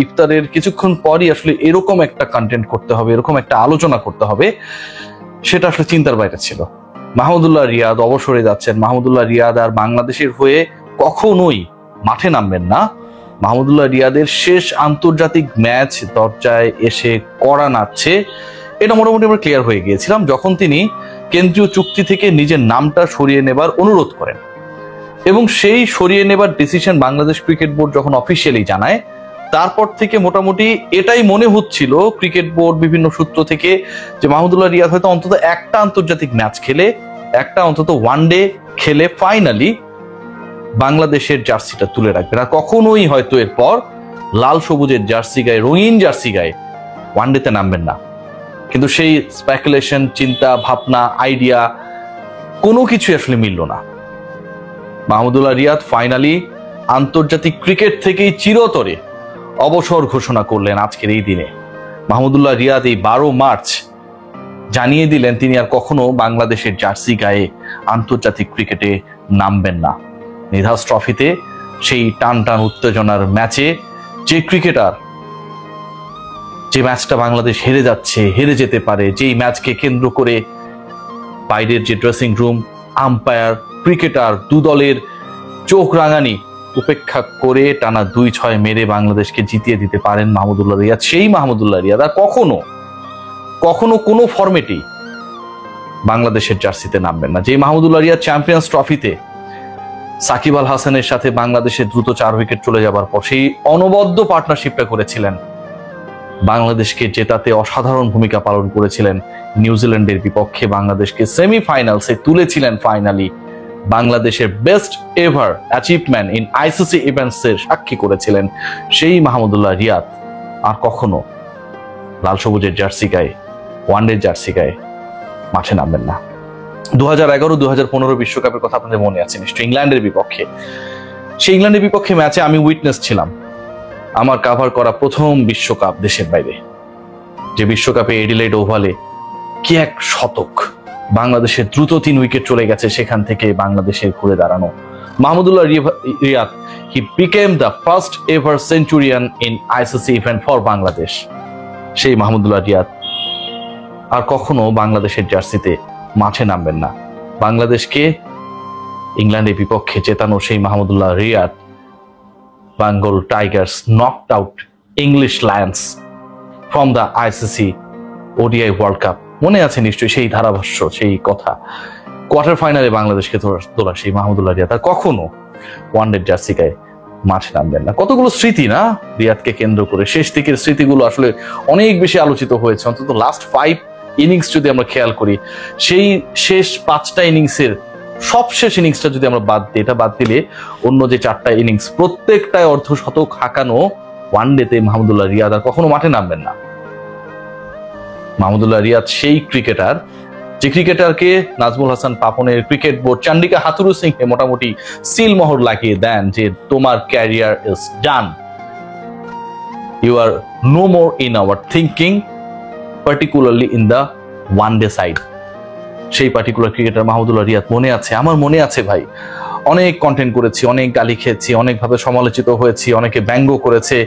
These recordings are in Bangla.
ইফতারের কিছুক্ষণ পরই আসলে এরকম একটা কন্টেন্ট করতে হবে, এরকম একটা আলোচনা করতে হবে, সেটা আসলে চিন্তার বাইরে ছিল। মাহমুদুল্লাহ রিয়াদ অবসরে যাচ্ছেন। মাহমুদুল্লাহ রিয়াদ আর বাংলাদেশের হয়ে কখনোই মাঠে নামবেন না। মাহমুদুল্লাহ রিয়াদের শেষ আন্তর্জাতিক ম্যাচ দরজায় এসে কড়া নাড়ছে, এটা মোটামুটি আমরা ক্লিয়ার হয়ে গিয়েছিলাম যখন তিনি কেন্দ্রীয় চুক্তি থেকে নিজের নামটা সরিয়ে নেবার অনুরোধ করেন, এবং সেই সরিয়ে নেবার ডিসিশন বাংলাদেশ ক্রিকেট বোর্ড যখন অফিসিয়ালি জানায়, তারপর থেকে মোটামুটি এটাই মনে হচ্ছিল ক্রিকেট বোর্ড বিভিন্ন সূত্র থেকে যে মাহমুদুল্লাহ রিয়াদ হয়তো অন্তত একটা আন্তর্জাতিক ম্যাচ খেলে, একটা অন্তত ওয়ানডে খেলে ফাইনালি বাংলাদেশের জার্সিটা তুলে রাখবে না। কখনোই হয়তো এরপর লাল সবুজের জার্সি গায়ে, রঙিন জার্সি গায়ে ওয়ানডেতে নামবেন না। কিন্তু সেই স্পেকুলেশন, চিন্তা ভাবনা, আইডিয়া কোনো কিছু আসলে মিলল না। মাহমুদুল্লাহ রিয়াদ ফাইনালি আন্তর্জাতিক ক্রিকেট থেকেই চিরতরে অবসর ঘোষণা করলেন আজকের এই দিনে। মাহমুদুল্লাহ রিয়াদ এই 12 মার্চ জানিয়ে দিলেন তিনি আর কখনো বাংলাদেশের জার্সি গায়ে আন্তর্জাতিক ক্রিকেটে নামবেন না। নিধাস ট্রফিতে সেই টান টান উত্তেজনার ম্যাচে যে ক্রিকেটার, যে ম্যাচটা বাংলাদেশ হেরে যাচ্ছে, হেরে যেতে পারে, যেই ম্যাচকে কেন্দ্র করে বাইরের যে ড্রেসিং রুম, আম্পায়ার, ক্রিকেটার, দু দলের চোখ রাঙানি উপেক্ষা করে টানা 2-6 মেরে বাংলাদেশকে জিতিয়ে দিতে পারেন মাহমুদুল্লাহ রিয়াদ, সেই মাহমুদুল্লাহ রিয়াদ আর কখনো কখনো কোনো ফরম্যাটেই বাংলাদেশের জার্সিতে নামবেন না। যে মাহমুদুল্লাহ রিয়াদ চ্যাম্পিয়ন্স ট্রফিতে সাকিব আল হাসানের সাথে বাংলাদেশের দ্রুত 4 উইকেট চলে যাবার পর সেই অনবদ্য পার্টনারশিপটা করেছিলেন, বাংলাদেশকে জেতাতে অসাধারণ ভূমিকা পালন করেছিলেন, নিউজিল্যান্ডের বিপক্ষে বাংলাদেশকে সেমিফাইনালসে তুলেছিলেন, ফাইনালি বাংলাদেশের best ever achievement in ICC ইভেন্টসের সাক্ষী করেছিলেন, সেই মাহমুদুল্লাহ রিয়াদ আর কখনো লাল সবুজের জার্সি গায়ে, ওয়ানডে জার্সি গায়ে মাঠে নামবেন না। 2011-2015 বিশ্বকাপের কথা আপনাদের মনে আছে নিশ্চয়ই, ইংল্যান্ডের বিপক্ষে। সেই ইংল্যান্ডের বিপক্ষে ম্যাচে আমি উইটনেস ছিলাম, আমার কাভার করা প্রথম বিশ্বকাপ দেশের বাইরে, যে বিশ্বকাপে এডিলেড ওভালে কি এক শতক, বাংলাদেশের দ্রুত 3 উইকেট চলে গেছে, সেখান থেকে বাংলাদেশের ঘুরে দাঁড়ানো Mahmudullah Riyad, he became the first ever centurion in ICC event for Bangladesh. সেই মাহমুদুল্লাহ রিয়াদ আর কখনো বাংলাদেশের জার্সিতে মাঠে নামবেন না। বাংলাদেশকে ইংল্যান্ডের বিপক্ষে জেতানো সেই Mahmudullah Riyad, Bengal Tigers knocked out English Lions from the ICC ODI World Cup. মনে আছে নিশ্চয়ই সেই ধারাভাষ্য, সেই কথা। কোয়ার্টার ফাইনালে বাংলাদেশকে তোলা সেই মাহমুদুল্লাহ রিয়াদ আর কখনো ওয়ানডের জার্সি গায়ে মাঠে নামবেন না। কতগুলো স্মৃতি না রিয়াদকে কেন্দ্র করে, শেষ দিকের স্মৃতিগুলো আসলে অনেক বেশি আলোচিত হয়েছে। অন্তত লাস্ট 5 ইনিংস যদি আমরা খেয়াল করি, সেই শেষ 5টা ইনিংসের সবশেষ ইনিংসটা যদি আমরা বাদ দিই, এটা বাদ দিলে অন্য যে 4টা ইনিংস প্রত্যেকটায় অর্ধশতক হাঁকানো ওয়ানডেতে মাহমুদুল্লাহ রিয়াদ আর কখনো মাঠে নামবেন না। মাহমুদুল্লাহ রিয়াদ সেই ক্রিকেটার, যে ক্রিকেটারকে নাজমুল হাসান পাপনের cricket board, Chandika Hathurusingha মোটামুটি সিলমোহর লাগিয়ে দেন যে তোমার career is done, you are no more in our thinking, particularly in the one day side. সেই পার্টিকুলার ক্রিকেটার মাহমুদুল্লাহ রিয়াদ মনে আছে, আমার মনে আছে ভাই। অনেক কন্টেন্ট করেছি, অনেক গালি খেয়েছি, অনেকভাবে সমালোচিত হয়েছি, অনেকে ব্যঙ্গ করেছে,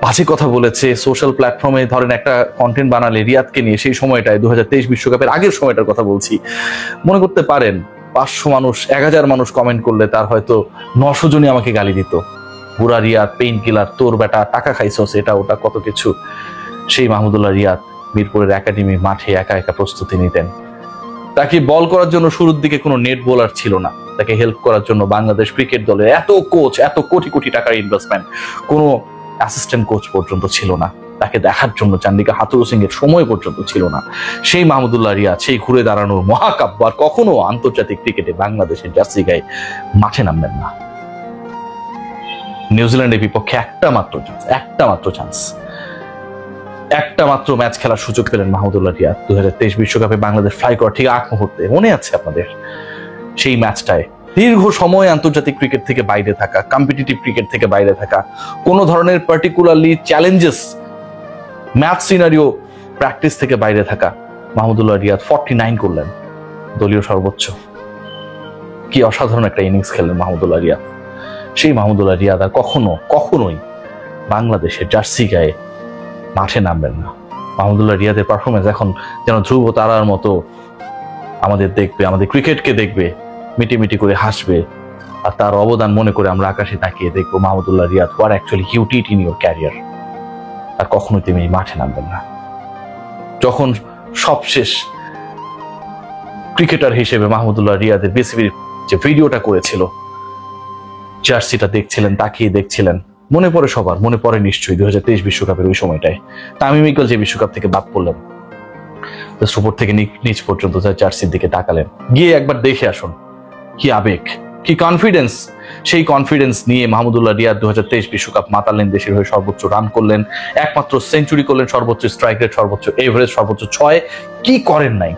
বাজে কথা বলেছে সোশ্যাল প্ল্যাটফর্মে। ধরেন একটা কন্টেন্ট বানালে রিয়াদকে নিয়ে, সেই সময়টায় 2023 বিশ্বকাপের আগের সময়টার কথা বলছি, মনে করতে পারেন 500 মানুষ, 1000 মানুষ কমেন্ট করলে তার হয়তো 900 জনই আমাকে গালি দিত, বুড়া রিয়াদ, পেইন কিলার, তোর বেটা, টাকা খাইছস, এটা ওটা কত কিছু। সেই মাহমুদুল্লাহ রিয়াদ মিরপুরের একাডেমি মাঠে একা একা প্রস্তুতি নিতেন। তাকে বল করার জন্য শুরুর দিকে কোনো নেট বোলার ছিল না, তাকে হেল্প করার জন্য বাংলাদেশ ক্রিকেট দলের এত কোচ, এত কোটি কোটি টাকার ইনভেস্টমেন্ট, কোনো অ্যাসিস্ট্যান্ট কোচ পর্যন্ত ছিল না, তাকে দেখার জন্য চান্ডিকা হাথুরু সিং এর সময় পর্যন্ত ছিল না। সেই মাহমুদুল্লাহ রিয়াদ, সেই ঘুরে দাঁড়ানোর মহাকাব্য আর কখনো আন্তর্জাতিক ক্রিকেটে বাংলাদেশের জার্সি গায়ে মাঠে নামবেন না। নিউজিল্যান্ডের বিপক্ষে একটা মাত্র ম্যাচ খেলার সুযোগ পেলেন মাহমুদুল্লাহ রিয়াদ 2023 বিশ্বকাপে বাংলাদেশ ফ্লাই করার ঠিক আগ মুহূর্তে। মনে আছে আপনাদের সেই ম্যাচটায়? দীর্ঘ সময় আন্তর্জাতিক ক্রিকেট থেকে বাইরে থাকা, কম্পিটিটিভ ক্রিকেট থেকে বাইরে থাকা, কোনো ধরনের particularly challenges match scenario practice থেকে বাইরে থাকা মাহমুদুল্লাহ রিয়াদ 49 করলেন, দলীয় সর্বোচ্চ। কি অসাধারণ একটা ইনিংস খেললেন মাহমুদুল্লাহ রিয়াদ। সেই মাহমুদুল্লাহ রিয়াদ আর কখনোই বাংলাদেশের জার্সি গায়ে মাঠে নামবেন না। মাহমুদুল্লাহ রিয়াদের পারফরমেন্স এখন যেন ধ্রুব তারার মতো আমাদের দেখবে, আমাদের ক্রিকেটকে দেখবে, মিটিমিটি করে হাসবে, আর তার অবদান মনে করে আমরা আকাশে তাকিয়ে দেখবো Mahmudullah Riyad what actually you did in your career. আর কখনোই তুমি মাঠে নামবেন না। যখন সবশেষ ক্রিকেটার হিসেবে মাহমুদুল্লাহ রিয়াদের বিসিবির যে ভিডিওটা করেছিল, জার্সিটা দেখছিলেন, তাকিয়ে দেখছিলেন, মনে পড়ে সবার, মনে পড়ে নিশ্চয়ই 2023 বিশ্বকাপের ওই সময়টায় তামিম ইকবাল যে বিশ্বকাপ থেকে বাদ পড়লেন, উপর থেকে নিচ পর্যন্ত জার্সির দিকে তাকালেন, গিয়ে একবার দেখে আসুন কি আবেগ, কি কনফিডেন্স। সেই কনফিডেন্স নিয়ে মাহমুদুল্লাহ রিয়াদ 2023 বিশ্বকাপ মাতালেন, দেশের হয়ে সর্বোচ্চ রান করলেন, একমাত্র সেঞ্চুরি করলেন, সর্বোচ্চ স্ট্রাইক রেট, সর্বোচ্চ এভারেজ, সর্বোচ্চ 6। কি করেন নাই?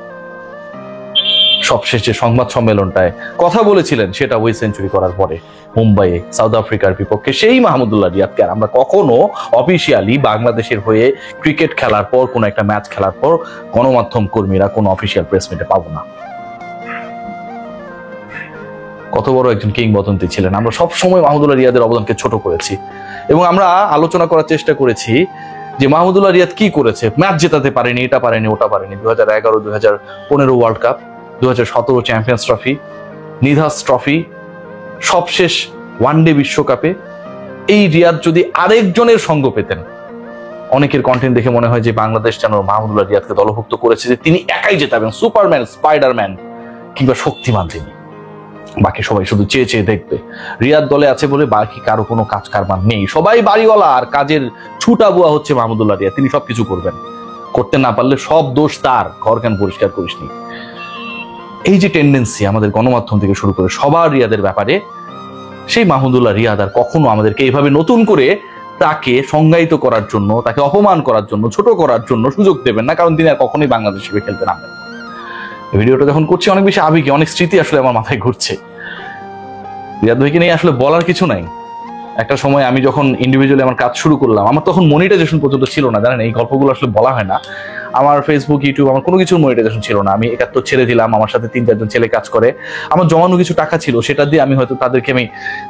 সবশেষ যে সংবাদ সম্মেলনটায় কথা বলেছিলেন সেটা ওই সেঞ্চুরি করার পরে মুম্বাইয়ে সাউথ আফ্রিকার বিপক্ষে সেই মাহমুদুল্লাহ রিয়াদকে আর আমরা কখনো অফিসিয়ালি বাংলাদেশের হয়ে ক্রিকেট খেলার পর, কোনো একটা ম্যাচ খেলার পর গণমাধ্যম কর্মীরা কোনো অফিসিয়াল প্রেস মিটে পাবো না। কত বড় একজন কিংবদন্তি ছিলেন। আমরা সব সময় মাহমুদুল্লাহ রিয়াদের অবদানকে ছোট করেছি এবং আমরা আলোচনা করার চেষ্টা করেছি যে মাহমুদুল্লাহ রিয়াদ কি করেছে। ম্যাচ জেতাতে পারেনি, এটা পারেনি, ওটা পারেনি। 2011, 2015 ওয়ার্ল্ড কাপ, 2017 চ্যাম্পিয়ন্স ট্রফি, নিধাস ট্রফি, সবশেষ ওয়ানডে বিশ্বকাপে এই রিয়াদ যদি আরেকজনের সঙ্গ পেতেন, অনেকের কন্টেন্ট দেখে মনে হয় যে বাংলাদেশ যেন মাহমুদুল্লাহ রিয়াদকে দলভুক্ত করেছে যে তিনি একাই জেতাবেন, সুপারম্যান, স্পাইডারম্যান কিংবা শক্তিমান তিনি, বাকি সবাই শুধু চেয়ে চেয়ে দেখবে। রিয়াদ দলে আছে বলে বাকি কারো কোনো কাজ কারবার নেই, সবাই বাড়িওয়ালা, আর কাজের ছুটা বুয়া হচ্ছে মাহমুদুল্লাহ রিয়াদ। তিনি সবকিছু করবেন, করতে না পারলে সব দোষ তার, ঘর কেন পরিষ্কার করিসনি। এই যে টেন্ডেন্সি আমাদের গণমাধ্যম থেকে শুরু করে সবার রিয়াদের ব্যাপারে, সেই মাহমুদুল্লাহ রিয়াদ আর কখনো আমাদেরকে এইভাবে নতুন করে তাকে সংজ্ঞায়িত করার জন্য, তাকে অপমান করার জন্য, ছোট করার জন্য সুযোগ দেবেন না, কারণ তিনি আর কখনোই বাংলাদেশ হিসেবে খেলতে নামবেন না। এই ভিডিওটা যখন করছি অনেক বেশি আবেগে, অনেক স্মৃতি আসলে আমার মাথায় ঘুরছে। রিয়াদ ভাইকে নিয়ে আসলে বলার কিছু নাই। একটা সময় আমি যখন ইন্ডিভিজুয়ালি আমার কাজ শুরু করলাম, আমার তখন মনিটাইজেশন পর্যন্ত ছিল না, জানেন, এই গল্পগুলো আসলে বলা হয় না। আমার ফেসবুক, ইউটিউব, আমার কোনো কিছুর মনিটাইজেশন ছিল না। আমি 71 ছেড়ে দিলাম, আমার সাথে 3-4 জন ছেলে কাজ করে, আমার জমানো কিছু টাকা ছিল, সেটা দিয়ে আমি হয়তো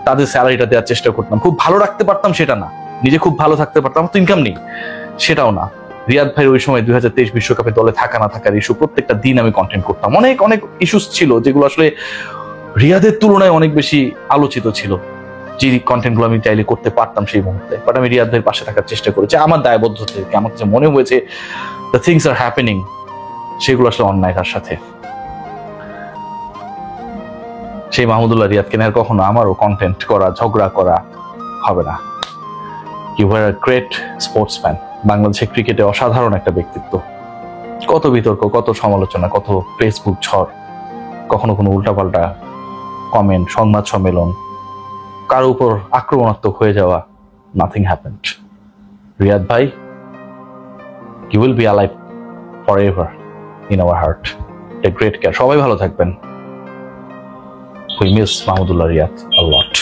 তাদের স্যালারিটা দেওয়ার চেষ্টা করতাম। খুব ভালো রাখতে পারতাম সেটা না, নিজে খুব ভালো থাকতে পারতাম, আমার তো ইনকাম নেই সেটাও না। রিয়াদ ভাই ওই সময় 2023 বিশ্বকাপে দলে থাকা না থাকার ইস্যু, প্রত্যেকটা দিন আমি কন্টেন্ট করতাম। অনেক অনেক ইস্যুস ছিল যেগুলো আসলে রিয়াদের তুলনায় অনেক বেশি আলোচিত ছিল, যে কন্টেন্টগুলো আমি চাইলে করতে পারতাম সেই মুহূর্তে। বাট আমি রিয়াদ ভাইয়ের পাশে থাকার চেষ্টা করেছি আমার দায়বদ্ধতা থেকে। আমার কাছে মনে হয়েছে দ্য থিংস আর হ্যাপেনিং, সেগুলো আসলে অন্যায় তার সাথে। সেই মাহমুদুল্লাহ রিয়াদকে নিয়ে কখনো আমারও কন্টেন্ট করা, ঝগড়া করা হবে না। You are a great sportsman. বাংলাদেশের ক্রিকেটে অসাধারণ একটা ব্যক্তিত্ব। কত বিতর্ক, কত সমালোচনা, কত ফেসবুক ঝড়, কখনো কোনো উল্টাপাল্টা কমেন্ট, সংবাদ সম্মেলন, কারো উপর আক্রমণাত্মক হয়ে যাওয়া, নাথিং হ্যাপেন্ড। রিয়াদ ভাই, you will be alive forever in our heart. A great care. সবাই ভালো থাকবেন। We miss Mahmudullah Riyad a lot.